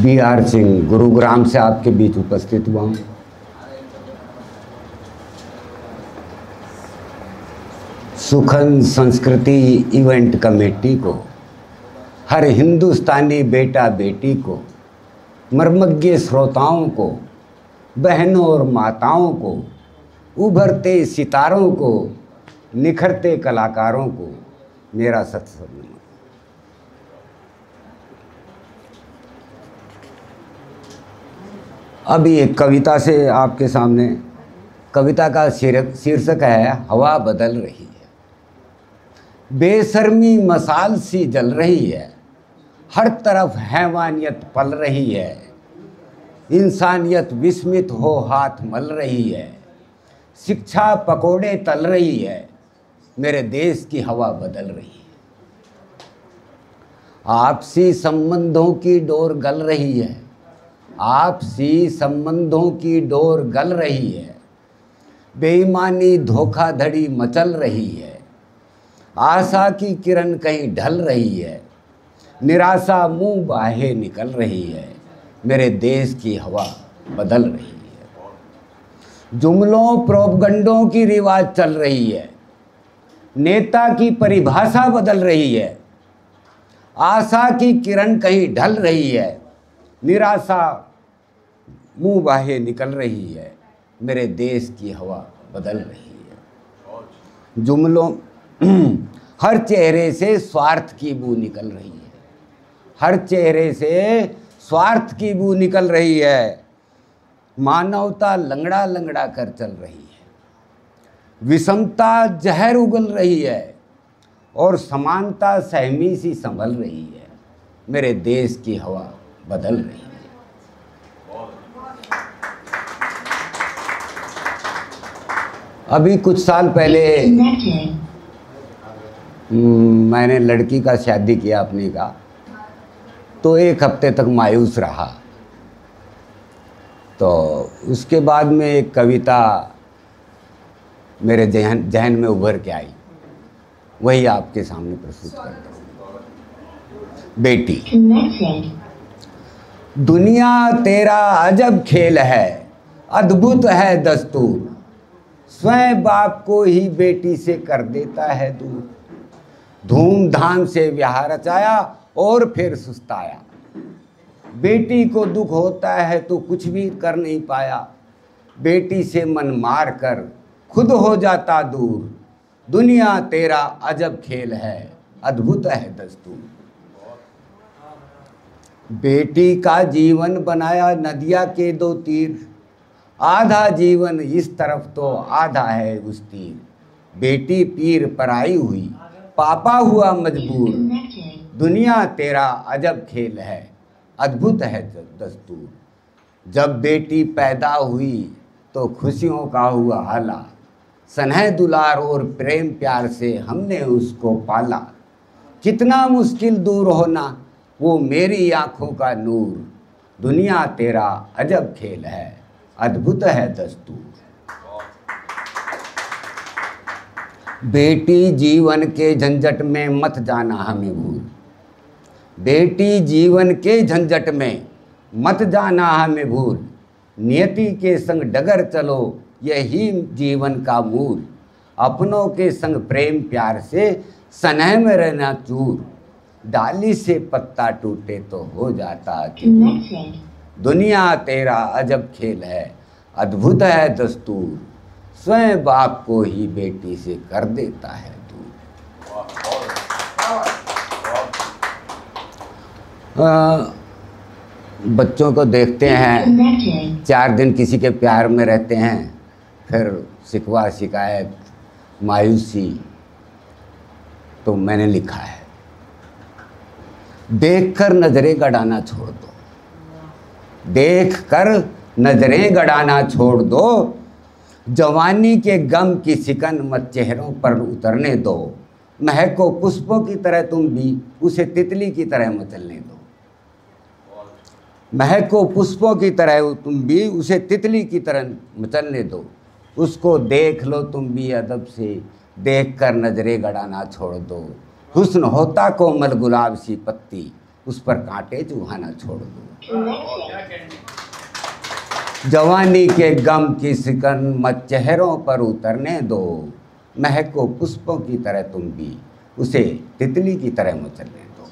BR Singh Gurugram से आपके बीच उपस्थित हुआ हूँ। सुखन संस्कृति इवेंट कमेटी को, हर हिंदुस्तानी बेटा बेटी को, मर्मज्ञ श्रोताओं को, बहनों और माताओं को, उभरते सितारों को, निखरते कलाकारों को मेरा सत्संग नमन। अभी एक कविता से आपके सामने, कविता का शीर्षक है हवा बदल रही है। बेशर्मी मसाल सी जल रही है, हर तरफ हैवानियत पल रही है, इंसानियत विस्मित हो हाथ मल रही है, शिक्षा पकोड़े तल रही है, मेरे देश की हवा बदल रही है। आपसी संबंधों की डोर गल रही है, आपसी संबंधों की डोर गल रही है, बेईमानी धोखाधड़ी मचल रही है, आशा की किरण कहीं ढल रही है, निराशा मुंह बाहे निकल रही है, मेरे देश की हवा बदल रही है। जुमलों प्रोपगंडों की रिवाज चल रही है, नेता की परिभाषा बदल रही है, आशा की किरण कहीं ढल रही है, निराशा मुंह बाहे निकल रही है, मेरे देश की हवा बदल रही है। जुमलों हर चेहरे से स्वार्थ की बू निकल रही है, हर चेहरे से स्वार्थ की बू निकल रही है, मानवता लंगड़ा लंगड़ा कर चल रही है, विषमता जहर उगल रही है और समानता सहमी सी संभल रही है, मेरे देश की हवा बदल रही है। अभी कुछ साल पहले मैंने लड़की का शादी किया अपनी का, तो एक हफ्ते तक मायूस रहा। तो उसके बाद में एक कविता मेरे जहन में उभर के आई, वही आपके सामने प्रस्तुत करता हूँ। बेटी, दुनिया तेरा अजब खेल है, अद्भुत है दस्तूर, स्वयं बाप को ही बेटी से कर देता है दूर, धूमधाम से ब्याह रचाया और फिर सुस्ताया, बेटी को दुख होता है तो कुछ भी कर नहीं पाया, बेटी से मन मार कर खुद हो जाता दूर, दुनिया तेरा अजब खेल है, अद्भुत है दस्तूर। बेटी का जीवन बनाया नदिया के दो तीर, आधा जीवन इस तरफ तो आधा है उस तीर, बेटी पीर पराई हुई पापा हुआ मजबूर, दुनिया तेरा अजब खेल है, अद्भुत है दस्तूर। जब बेटी पैदा हुई तो खुशियों का हुआ हाला, स्नेह दुलार और प्रेम प्यार से हमने उसको पाला, कितना मुश्किल दूर होना वो मेरी आंखों का नूर, दुनिया तेरा अजब खेल है, अद्भुत है दस्तूर। बेटी जीवन के झंझट में मत जाना हमें भूल, बेटी जीवन के झंझट में मत जाना हमें भूल, नियति के संग डगर चलो यही जीवन का मूल, अपनों के संग प्रेम प्यार से स्नेह में रहना चूर, डाली से पत्ता टूटे तो हो जाता चूर, दुनिया तेरा अजब खेल है, अद्भुत है दस्तूर, स्वयं बाप को ही बेटी से कर देता है दूर। बच्चों को देखते हैं, 4 दिन किसी के प्यार में रहते हैं, फिर शिकवा शिकायत मायूसी, तो मैंने लिखा है, देखकर नजरें गड़ाना छोड़ दो, देखकर नजरें गड़ाना छोड़ दो, जवानी के गम की सिकन मत चेहरों पर उतरने दो, महको पुष्पों की तरह तुम भी उसे तितली की तरह मचलने दो, महको पुष्पों की तरह तुम भी उसे तितली की तरह मचलने दो, उसको देख लो तुम भी अदब से, देखकर नजरे गड़ाना छोड़ दो। हुस्न होता कोमल गुलाब सी पत्ती, उस पर कांटे चुभाना छोड़ दो। जवानी के गम की सिकन मत चेहरों पर उतरने दो। महको पुष्पों की तरह तुम भी, उसे तितली की तरह मचलने दो।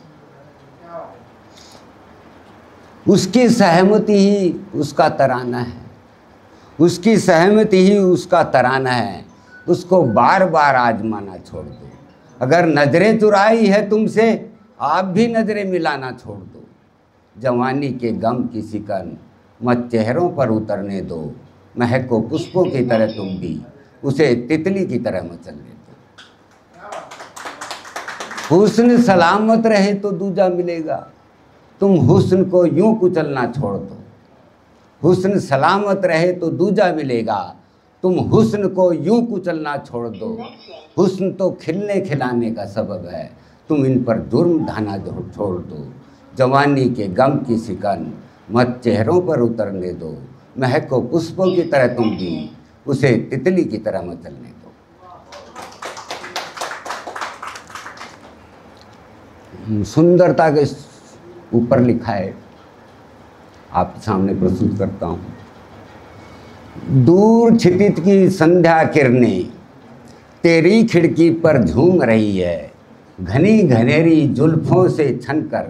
उसकी सहमति ही उसका तराना है, उसकी सहमति ही उसका तराना है। उसको बार बार आजमाना छोड़ दो। अगर नजरें चुराई है तुमसे, आप भी नजरें मिलाना छोड़ दो। जवानी के गम की सिकन मत चेहरों पर उतरने दो। महको पुष्पों की तरह तुम भी, उसे तितली की तरह मचलने दो। हुस्न सलामत रहे तो दूजा मिलेगा, तुम हुस्न को यूं कुचलना छोड़ दो। हुस्न सलामत रहे तो दूजा मिलेगा, तुम हुस्न को यूं कुचलना छोड़ दो। हुस्न तो खिलने खिलाने का सबब है, तुम इन पर जुर्म ढाना छोड़ दो। जवानी के गम की सिकन मत चेहरों पर उतरने दो। महको पुष्पों की तरह तुम भी, उसे तितली की तरह मचलने दो। सुंदरता के ऊपर लिखा है, आपके सामने प्रस्तुत करता हूँ। दूर छिटित की संध्या किरणें तेरी खिड़की पर झूम रही है। घनी घनेरी जुल्फों से छनकर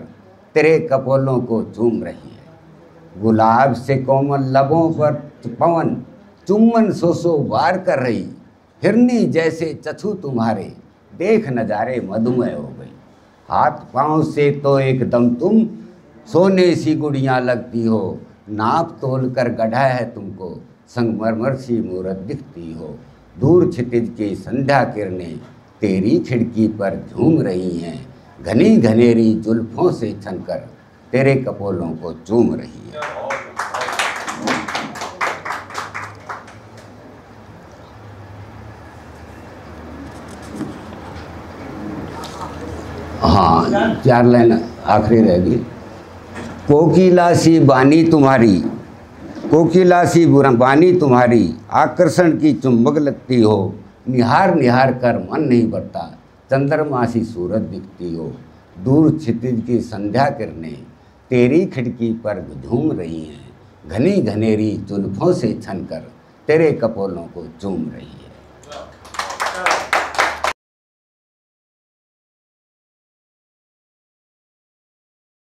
तेरे कपोलों को चूम रही है। गुलाब से कोमल लबों पर पवन चुम्बन सो वार कर रही। हिरनी जैसे चछू तुम्हारे देख नजारे मधुमय हो गई। हाथ पांव से तो एकदम तुम सोने सी गुड़ियाँ लगती हो। नाप तोल कर गढ़ा है तुमको, संगमरमर सी मूरत दिखती हो। दूर क्षितिज की संध्या किरणें तेरी खिड़की पर झूम रही हैं। घनी घनेरी जुल्फों से छनकर तेरे कपोलों को चूम रही है। हाँ, 4 लाइन आखिरी रहेगी। कोकिला सी बानी तुम्हारी, कोकिला सी बानी तुम्हारी आकर्षण की चुंबक लगती हो। निहार निहार कर मन नहीं भरता, चंद्रमा सी सूरत दिखती हो। दूर क्षितिज की संध्या किरणें तेरी खिड़की पर झूम रही हैं। घनी घनेरी जुल्फों से छनकर तेरे कपोलों को चूम रही है।